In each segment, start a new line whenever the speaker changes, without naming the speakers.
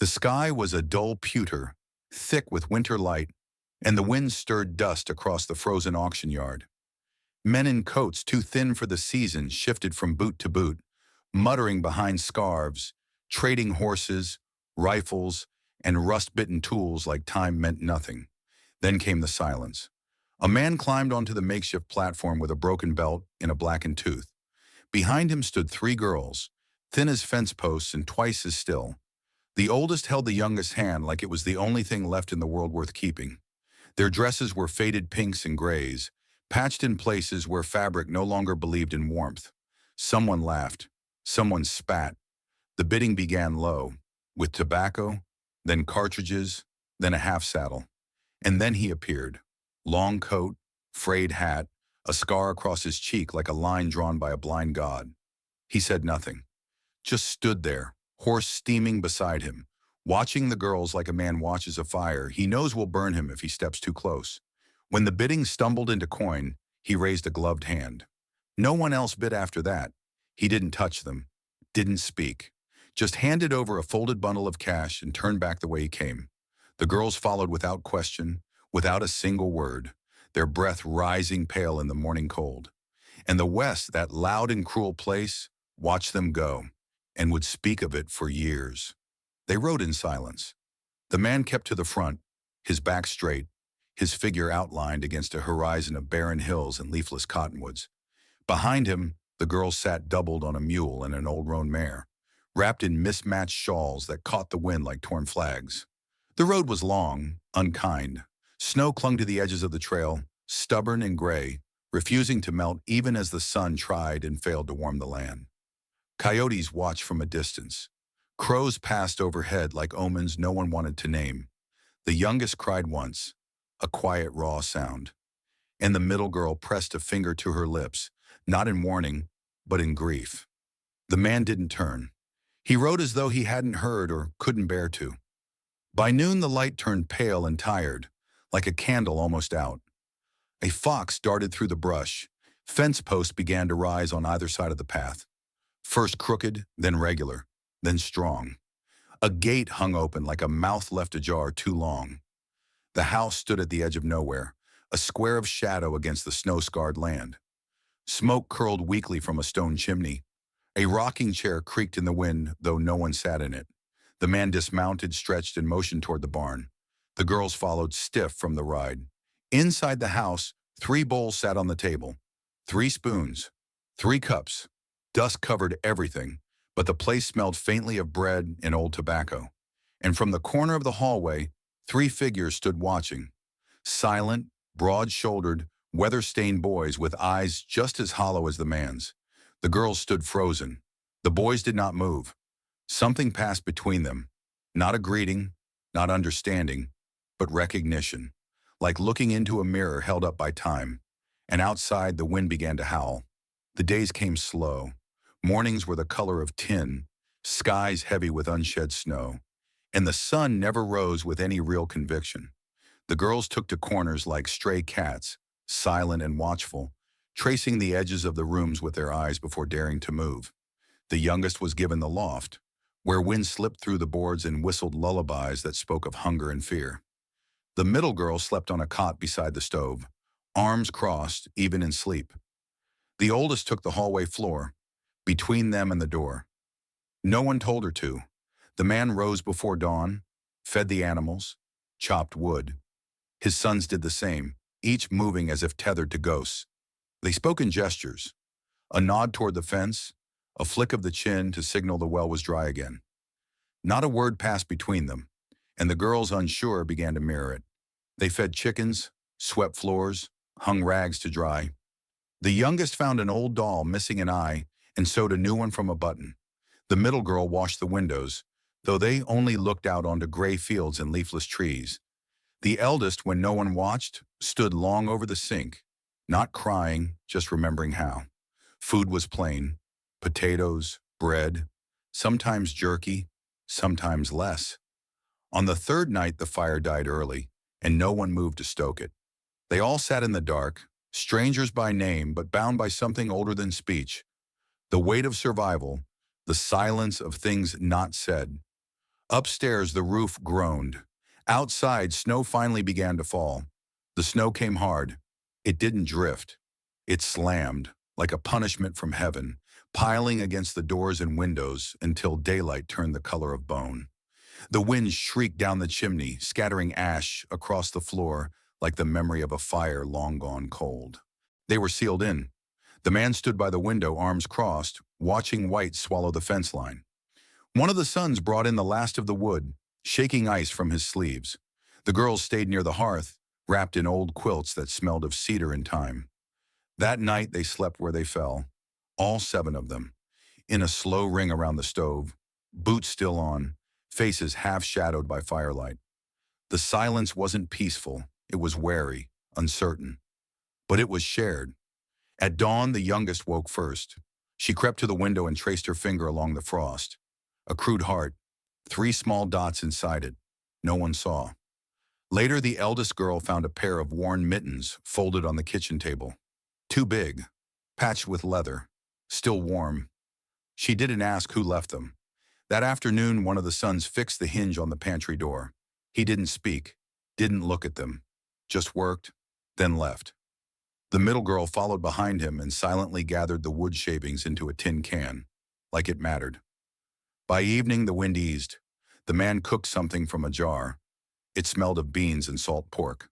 sky was a dull pewter, thick with winter light, and the wind stirred dust across the frozen auction yard. Men in coats too thin for the season shifted from boot to boot, muttering behind scarves, trading horses, rifles, and rust-bitten tools like time meant nothing. Then came the silence. A man climbed onto the makeshift platform with a broken belt and a blackened tooth. Behind him stood three girls, thin as fence posts and twice as still. The oldest held the youngest hand like it was the only thing left in the world worth keeping. Their dresses were faded pinks and grays, patched in places where fabric no longer believed in warmth. Someone laughed. Someone spat. The bidding began low, with tobacco, then cartridges, then a half-saddle. And then he appeared. Long coat, frayed hat, a scar across his cheek like a line drawn by a blind god. He said nothing, just stood there, horse steaming beside him, watching the girls like a man watches a fire he knows will burn him if he steps too close. When the bidding stumbled into coin, he raised a gloved hand. No one else bid after that. He didn't touch them, didn't speak, just handed over a folded bundle of cash and turned back the way he came. The girls followed without question, without a single word, their breath rising pale in the morning cold. And the West, that loud and cruel place, watched them go, and would speak of it for years. They rode in silence. The man kept to the front, his back straight, his figure outlined against a horizon of barren hills and leafless cottonwoods. Behind him, the girls sat doubled on a mule and an old roan mare, wrapped in mismatched shawls that caught the wind like torn flags. The road was long, unkind. Snow clung to the edges of the trail, stubborn and gray, refusing to melt even as the sun tried and failed to warm the land. Coyotes watched from a distance. Crows passed overhead like omens no one wanted to name. The youngest cried once, a quiet, raw sound. And the middle girl pressed a finger to her lips, not in warning, but in grief. The man didn't turn. He rode as though he hadn't heard or couldn't bear to. By noon, the light turned pale and tired, like a candle almost out. A fox darted through the brush. Fence posts began to rise on either side of the path. First crooked, then regular, then strong. A gate hung open like a mouth left ajar too long. The house stood at the edge of nowhere, a square of shadow against the snow-scarred land. Smoke curled weakly from a stone chimney. A rocking chair creaked in the wind, though no one sat in it. The man dismounted, stretched, and motioned toward the barn. The girls followed stiff from the ride. Inside the house, 3 bowls sat on the table. 3 spoons, 3 cups. Dust covered everything, but the place smelled faintly of bread and old tobacco. And from the corner of the hallway, 3 figures stood watching. Silent, broad-shouldered, weather-stained boys with eyes just as hollow as the man's. The girls stood frozen. The boys did not move. Something passed between them. Not a greeting, not understanding, but recognition. Like looking into a mirror held up by time. And outside, the wind began to howl. The days came slow. Mornings were the color of tin, skies heavy with unshed snow. And the sun never rose with any real conviction. The girls took to corners like stray cats, silent and watchful, tracing the edges of the rooms with their eyes before daring to move. The youngest was given the loft, where wind slipped through the boards and whistled lullabies that spoke of hunger and fear. The middle girl slept on a cot beside the stove, arms crossed, even in sleep. The oldest took the hallway floor, between them and the door. No one told her to. The man rose before dawn, fed the animals, chopped wood. His sons did the same, each moving as if tethered to ghosts. They spoke in gestures, a nod toward the fence, a flick of the chin to signal the well was dry again. Not a word passed between them, and the girls, unsure, began to mirror it. They fed chickens, swept floors, hung rags to dry. The youngest found an old doll missing an eye and sewed a new one from a button. The middle girl washed the windows, though they only looked out onto gray fields and leafless trees. The eldest, when no one watched, stood long over the sink, not crying, just remembering how. Food was plain, potatoes, bread, sometimes jerky, sometimes less. On the 3rd night, the fire died early, and no one moved to stoke it. They all sat in the dark, strangers by name, but bound by something older than speech. The weight of survival, the silence of things not said. Upstairs, the roof groaned. Outside, snow finally began to fall. The snow came hard. It didn't drift. It slammed, like a punishment from heaven, piling against the doors and windows until daylight turned the color of bone. The wind shrieked down the chimney, scattering ash across the floor like the memory of a fire long gone cold. They were sealed in. The man stood by the window, arms crossed, watching white swallow the fence line. One of the sons brought in the last of the wood, shaking ice from his sleeves. The girls stayed near the hearth, wrapped in old quilts that smelled of cedar and thyme. That night they slept where they fell, all 7 of them, in a slow ring around the stove, boots still on, faces half shadowed by firelight. The silence wasn't peaceful, it was wary, uncertain. But it was shared. At dawn, the youngest woke first. She crept to the window and traced her finger along the frost. A crude heart, 3 small dots inside it. No one saw. Later, the eldest girl found a pair of worn mittens folded on the kitchen table. Too big, patched with leather, still warm. She didn't ask who left them. That afternoon, one of the sons fixed the hinge on the pantry door. He didn't speak, didn't look at them, just worked, then left. The middle girl followed behind him and silently gathered the wood shavings into a tin can, like it mattered. By evening, the wind eased. The man cooked something from a jar. It smelled of beans and salt pork.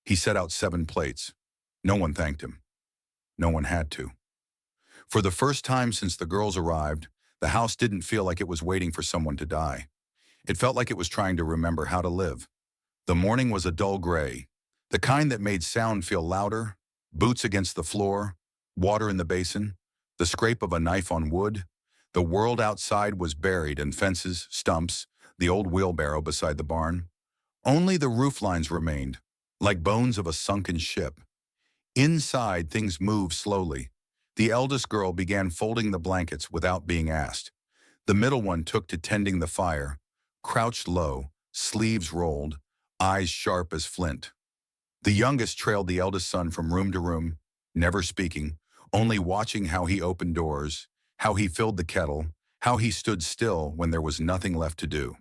He set out 7 plates. No one thanked him. No one had to. For the first time since the girls arrived, the house didn't feel like it was waiting for someone to die. It felt like it was trying to remember how to live. The morning was a dull gray, the kind that made sound feel louder, boots against the floor, water in the basin, the scrape of a knife on wood. The world outside was buried in fences, stumps, the old wheelbarrow beside the barn. Only the roof lines remained, like bones of a sunken ship. Inside, things moved slowly. The eldest girl began folding the blankets without being asked. The middle one took to tending the fire, crouched low, sleeves rolled, eyes sharp as flint. The youngest trailed the eldest son from room to room, never speaking, only watching how he opened doors, how he filled the kettle, how he stood still when there was nothing left to do.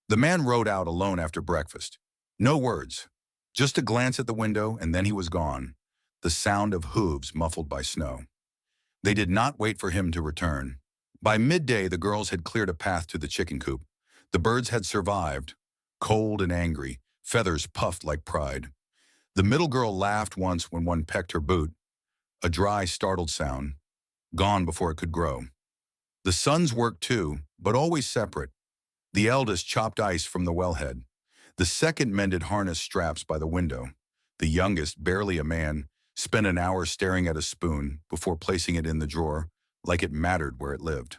The man rode out alone after breakfast. No words, just a glance at the window, and then he was gone, the sound of hooves muffled by snow. They did not wait for him to return. By midday, the girls had cleared a path to the chicken coop. The birds had survived, cold and angry, feathers puffed like pride. The middle girl laughed once when one pecked her boot, a dry, startled sound, gone before it could grow. The sons worked too, but always separate. The eldest chopped ice from the wellhead. The second mended harness straps by the window. The youngest, barely a man, spent an hour staring at a spoon before placing it in the drawer, like it mattered where it lived.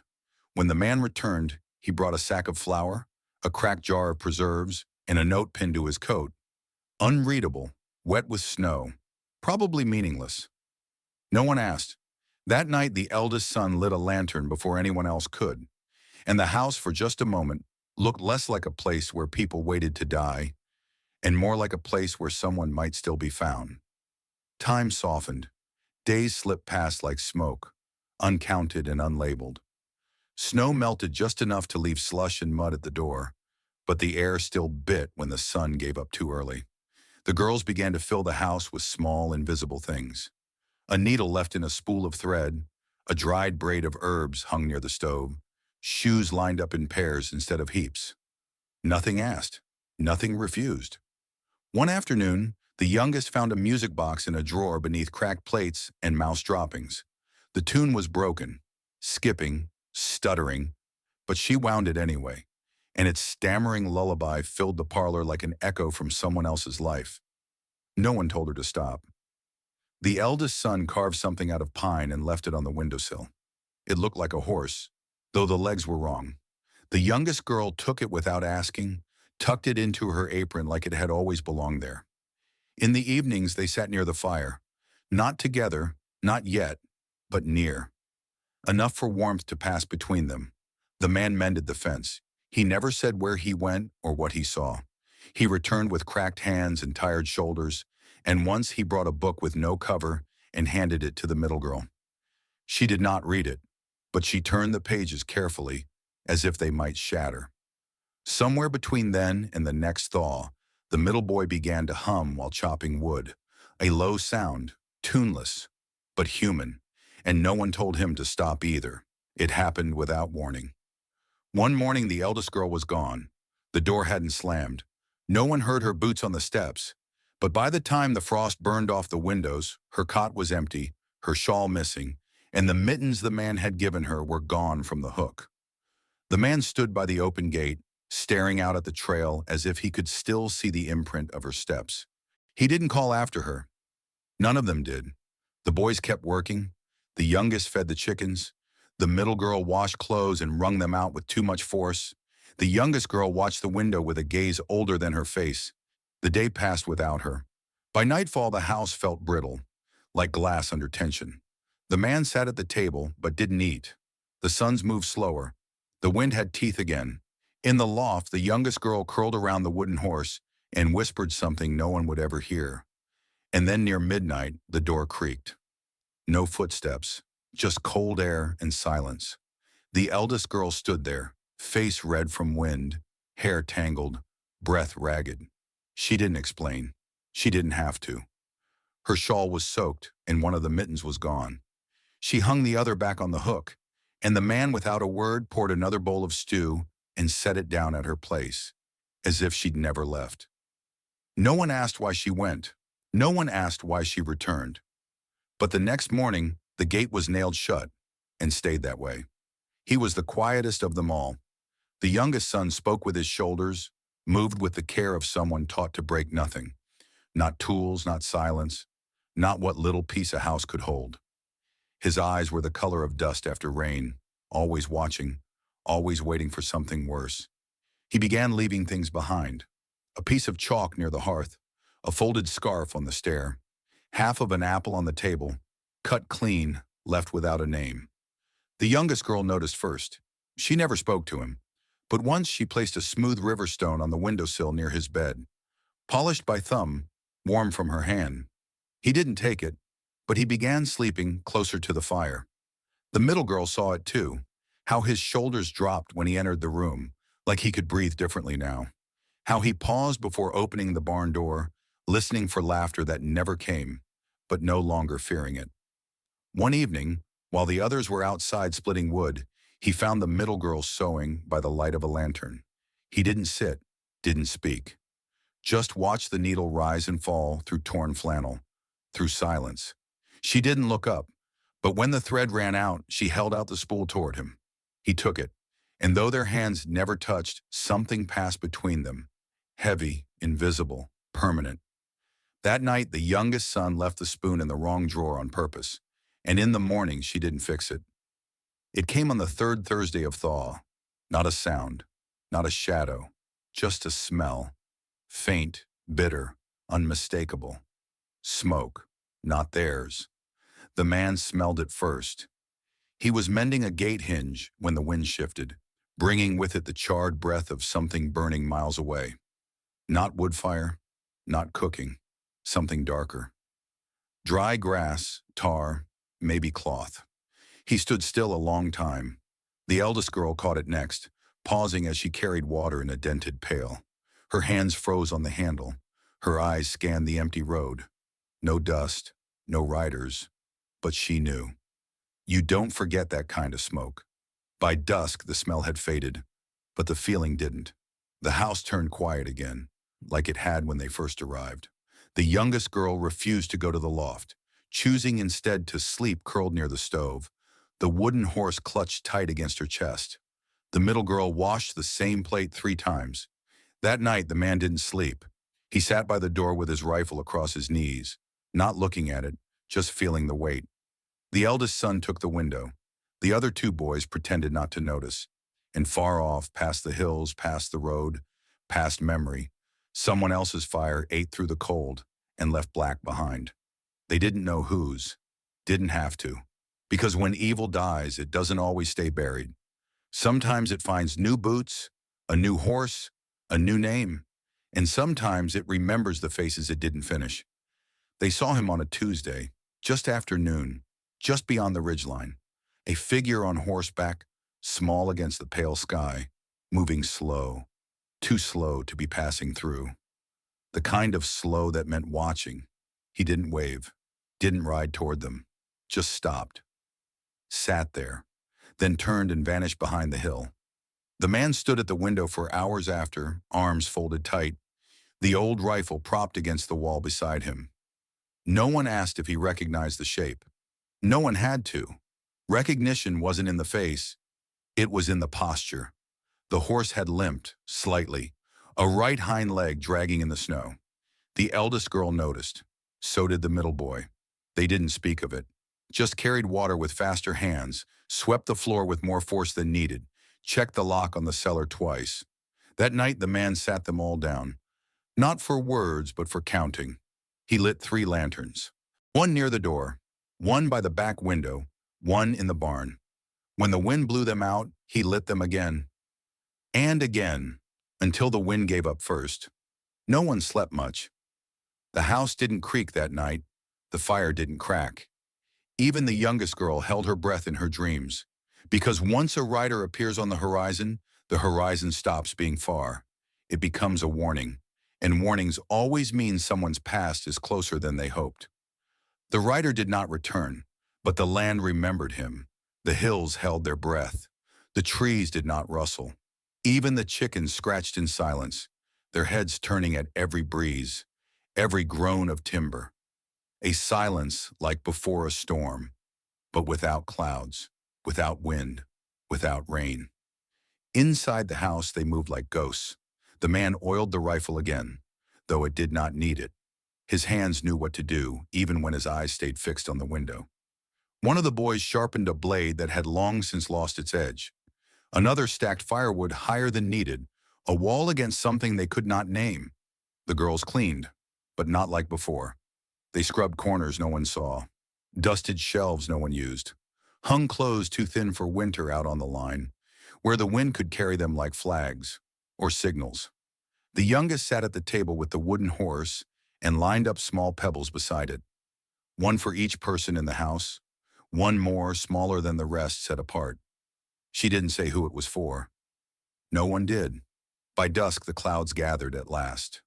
When the man returned, he brought a sack of flour, a cracked jar of preserves, and a note pinned to his coat. Unreadable, wet with snow, probably meaningless. No one asked. That night, the eldest son lit a lantern before anyone else could, and the house, for just a moment, looked less like a place where people waited to die, and more like a place where someone might still be found. Time softened. Days slipped past like smoke, uncounted and unlabeled. Snow melted just enough to leave slush and mud at the door, but the air still bit when the sun gave up too early. The girls began to fill the house with small, invisible things. A needle left in a spool of thread, a dried braid of herbs hung near the stove, shoes lined up in pairs instead of heaps. Nothing asked, nothing refused. One afternoon, the youngest found a music box in a drawer beneath cracked plates and mouse droppings. The tune was broken, skipping, stuttering, but she wound it anyway, and its stammering lullaby filled the parlor like an echo from someone else's life. No one told her to stop. The eldest son carved something out of pine and left it on the windowsill. It looked like a horse, though the legs were wrong. The youngest girl took it without asking, tucked it into her apron like it had always belonged there. In the evenings, they sat near the fire, not together, not yet, but near. Enough for warmth to pass between them. The man mended the fence. He never said where he went or what he saw. He returned with cracked hands and tired shoulders, and once he brought a book with no cover and handed it to the middle girl. She did not read it, but she turned the pages carefully, as if they might shatter. Somewhere between then and the next thaw, the middle boy began to hum while chopping wood, a low sound, tuneless, but human, and no one told him to stop either. It happened without warning. One morning the eldest girl was gone. The door hadn't slammed. No one heard her boots on the steps. But by the time the frost burned off the windows, her cot was empty, her shawl missing, and the mittens the man had given her were gone from the hook. The man stood by the open gate, staring out at the trail as if he could still see the imprint of her steps. He didn't call after her. None of them did. The boys kept working. The youngest fed the chickens. The middle girl washed clothes and wrung them out with too much force. The youngest girl watched the window with a gaze older than her face. The day passed without her. By nightfall, the house felt brittle, like glass under tension. The man sat at the table but didn't eat. The sons moved slower. The wind had teeth again. In the loft, the youngest girl curled around the wooden horse and whispered something no one would ever hear. And then near midnight, the door creaked. No footsteps, just cold air and silence. The eldest girl stood there, face red from wind, hair tangled, breath ragged. She didn't explain. She didn't have to. Her shawl was soaked and one of the mittens was gone. She hung the other back on the hook, and the man without a word poured another bowl of stew and set it down at her place, as if she'd never left. No one asked why she went. No one asked why she returned. But the next morning, the gate was nailed shut and stayed that way. He was the quietest of them all. The youngest son spoke with his shoulders, moved with the care of someone taught to break nothing. Not tools, not silence, not what little piece a house could hold. His eyes were the color of dust after rain, always watching, always waiting for something worse. He began leaving things behind. A piece of chalk near the hearth, a folded scarf on the stair, half of an apple on the table, cut clean, left without a name. The youngest girl noticed first. She never spoke to him, but once she placed a smooth river stone on the windowsill near his bed, polished by thumb, warm from her hand. He didn't take it, but he began sleeping closer to the fire. The middle girl saw it too, how his shoulders dropped when he entered the room, like he could breathe differently now. How he paused before opening the barn door, listening for laughter that never came, but no longer fearing it. One evening, while the others were outside splitting wood, he found the middle girl sewing by the light of a lantern. He didn't sit, didn't speak. Just watched the needle rise and fall through torn flannel, through silence. She didn't look up, but when the thread ran out, she held out the spool toward him. He took it, and though their hands never touched, something passed between them, heavy, invisible, permanent. That night, the youngest son left the spoon in the wrong drawer on purpose, and in the morning she didn't fix it. It came on the third Thursday of thaw. Not a sound, not a shadow, just a smell. Faint, bitter, unmistakable. Smoke, not theirs. The man smelled it first. He was mending a gate hinge when the wind shifted, bringing with it the charred breath of something burning miles away. Not wood fire, not cooking, something darker. Dry grass, tar, maybe cloth. He stood still a long time. The eldest girl caught it next, pausing as she carried water in a dented pail. Her hands froze on the handle. Her eyes scanned the empty road. No dust, no riders, but she knew. You don't forget that kind of smoke. By dusk, the smell had faded, but the feeling didn't. The house turned quiet again, like it had when they first arrived. The youngest girl refused to go to the loft, choosing instead to sleep curled near the stove. The wooden horse clutched tight against her chest. The middle girl washed the same plate 3 times. That night, the man didn't sleep. He sat by the door with his rifle across his knees, not looking at it, just feeling the weight. The eldest son took the window. The other 2 boys pretended not to notice. And far off, past the hills, past the road, past memory, someone else's fire ate through the cold and left black behind. They didn't know whose, didn't have to. Because when evil dies, it doesn't always stay buried. Sometimes it finds new boots, a new horse, a new name, and sometimes it remembers the faces it didn't finish. They saw him on a Tuesday, just after noon, just beyond the ridgeline, a figure on horseback, small against the pale sky, moving slow, too slow to be passing through. The kind of slow that meant watching. He didn't wave, didn't ride toward them, just stopped, sat there, then turned and vanished behind the hill. The man stood at the window for hours after, arms folded tight, the old rifle propped against the wall beside him. No one asked if he recognized the shape. No one had to. Recognition wasn't in the face, it was in the posture. The horse had limped, slightly, a right hind leg dragging in the snow. The eldest girl noticed. So did the middle boy. They didn't speak of it. Just carried water with faster hands, swept the floor with more force than needed, checked the lock on the cellar twice. That night the man sat them all down. Not for words, but for counting. He lit 3 lanterns. One near the door, one by the back window, one in the barn. When the wind blew them out, he lit them again. And again, until the wind gave up first. No one slept much. The house didn't creak that night. The fire didn't crack. Even the youngest girl held her breath in her dreams. Because once a rider appears on the horizon stops being far. It becomes a warning. And warnings always mean someone's past is closer than they hoped. The rider did not return, but the land remembered him. The hills held their breath. The trees did not rustle. Even the chickens scratched in silence, their heads turning at every breeze, every groan of timber. A silence like before a storm, but without clouds, without wind, without rain. Inside the house they moved like ghosts. The man oiled the rifle again, though it did not need it. His hands knew what to do, even when his eyes stayed fixed on the window. One of the boys sharpened a blade that had long since lost its edge. Another stacked firewood higher than needed, a wall against something they could not name. The girls cleaned, but not like before. They scrubbed corners no one saw, dusted shelves no one used, hung clothes too thin for winter out on the line, where the wind could carry them like flags or signals. The youngest sat at the table with the wooden horse and lined up small pebbles beside it. One for each person in the house, one more, smaller than the rest, set apart. She didn't say who it was for. No one did. By dusk the clouds gathered at last.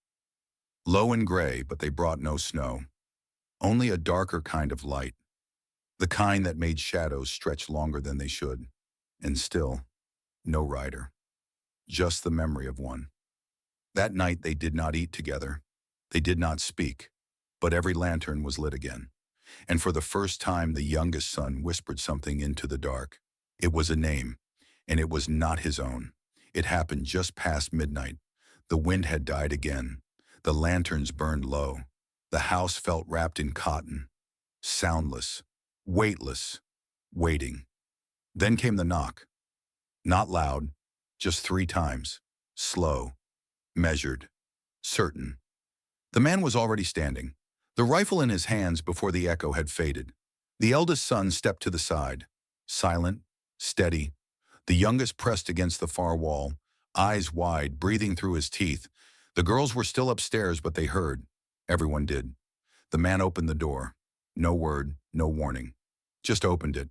Low and gray, but they brought no snow. Only a darker kind of light. The kind that made shadows stretch longer than they should. And still, no rider. Just the memory of one. That night they did not eat together. They did not speak. But every lantern was lit again. And for the first time the youngest son whispered something into the dark. It was a name, and it was not his own. It happened just past midnight. The wind had died again. The lanterns burned low. The house felt wrapped in cotton, soundless, weightless, waiting. Then came the knock. Not loud, just 3 times, slow, measured, certain. The man was already standing, the rifle in his hands before the echo had faded. The eldest son stepped to the side, silent, steady. The youngest pressed against the far wall, eyes wide, breathing through his teeth. The girls were still upstairs, but they heard. Everyone did. The man opened the door. No word, no warning. Just opened it.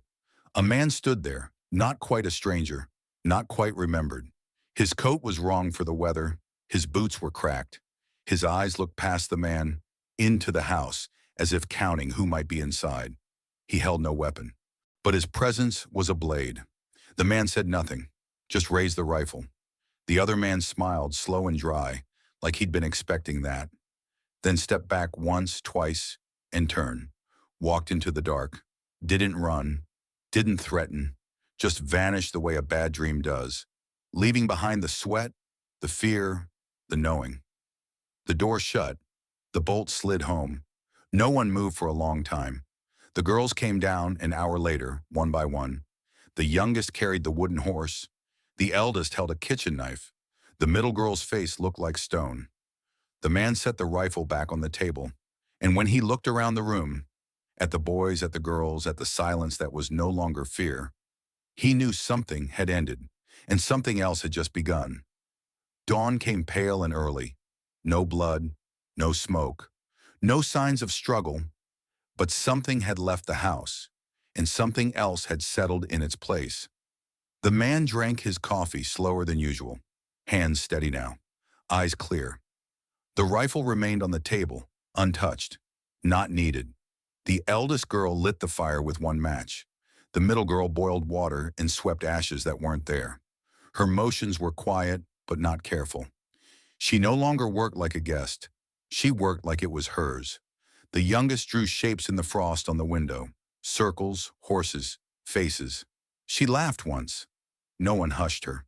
A man stood there, not quite a stranger, not quite remembered. His coat was wrong for the weather. His boots were cracked. His eyes looked past the man, into the house, as if counting who might be inside. He held no weapon, but his presence was a blade. The man said nothing, just raised the rifle. The other man smiled, slow and dry, like he'd been expecting that. Then stepped back once, twice, and turned. Walked into the dark. Didn't run. Didn't threaten. Just vanished the way a bad dream does, leaving behind the sweat, the fear, the knowing. The door shut. The bolt slid home. No one moved for a long time. The girls came down an hour later, one by one. The youngest carried the wooden horse. The eldest held a kitchen knife. The middle girl's face looked like stone. The man set the rifle back on the table, and when he looked around the room, at the boys, at the girls, at the silence that was no longer fear, he knew something had ended, and something else had just begun. Dawn came pale and early. No blood, no smoke, no signs of struggle, but something had left the house, and something else had settled in its place. The man drank his coffee slower than usual, hands steady now. eyes clear. The rifle remained on the table, untouched, not needed. The eldest girl lit the fire with one match. The middle girl boiled water and swept ashes that weren't there. Her motions were quiet, but not careful. She no longer worked like a guest. She worked like it was hers. The youngest drew shapes in the frost on the window. Circles, horses, faces. She laughed once. No one hushed her.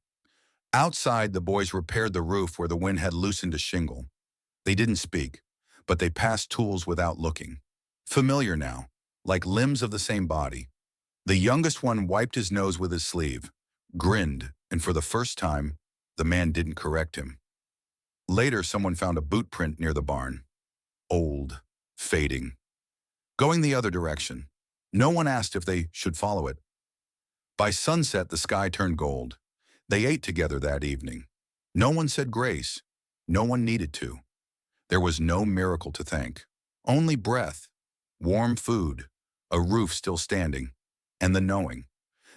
Outside, the boys repaired the roof where the wind had loosened a shingle. They didn't speak, but they passed tools without looking. Familiar now, like limbs of the same body. The youngest one wiped his nose with his sleeve, grinned, and for the first time, the man didn't correct him. Later, someone found a boot print near the barn. Old, fading, going the other direction. No one asked if they should follow it. By sunset, the sky turned gold. They ate together that evening. No one said grace. No one needed to. There was no miracle to thank. Only breath, warm food, a roof still standing, and the knowing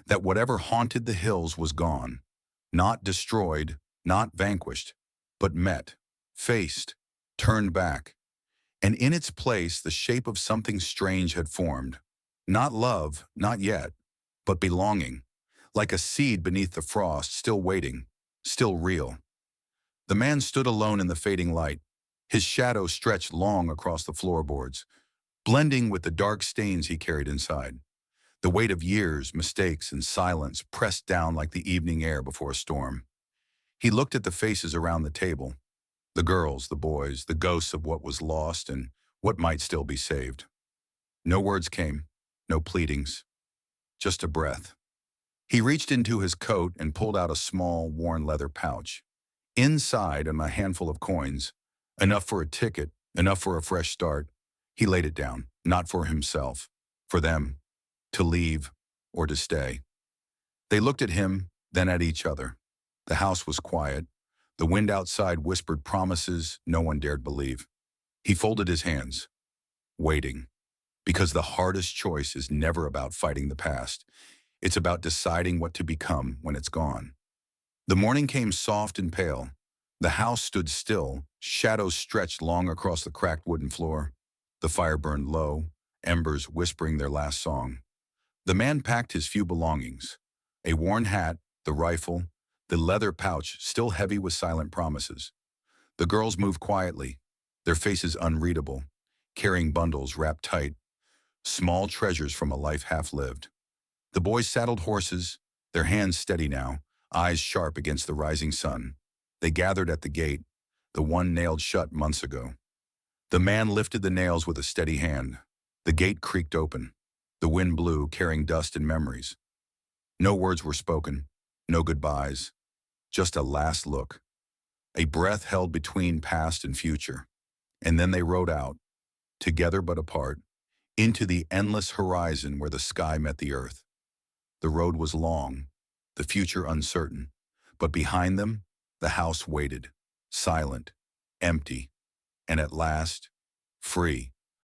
that whatever haunted the hills was gone, not destroyed, not vanquished, but met, faced, turned back. And in its place, the shape of something strange had formed. Not love, not yet, but belonging, like a seed beneath the frost, still waiting, still real. The man stood alone in the fading light. His shadow stretched long across the floorboards, blending with the dark stains he carried inside. The weight of years, mistakes, and silence pressed down like the evening air before a storm. He looked at the faces around the table, the girls, the boys, the ghosts of what was lost and what might still be saved. No words came, no pleadings, just a breath. He reached into his coat and pulled out a small, worn leather pouch. Inside, a handful of coins, enough for a ticket, enough for a fresh start. He laid it down, not for himself, for them, to leave or to stay. They looked at him, then at each other. The house was quiet. The wind outside whispered promises no one dared believe. He folded his hands, waiting, because the hardest choice is never about fighting the past. It's about deciding what to become when it's gone. The morning came soft and pale. The house stood still, shadows stretched long across the cracked wooden floor. The fire burned low, embers whispering their last song. The man packed his few belongings, a worn hat, the rifle, the leather pouch still heavy with silent promises. The girls moved quietly, their faces unreadable, carrying bundles wrapped tight, small treasures from a life half-lived. The boys saddled horses, their hands steady now, eyes sharp against the rising sun. They gathered at the gate, the one nailed shut months ago. The man lifted the nails with a steady hand. The gate creaked open. The wind blew, carrying dust and memories. No words were spoken, no goodbyes, just a last look, a breath held between past and future. And then they rode out, together but apart, into the endless horizon where the sky met the earth. The road was long, the future uncertain, but behind them, the house waited, silent, empty, and at last, free.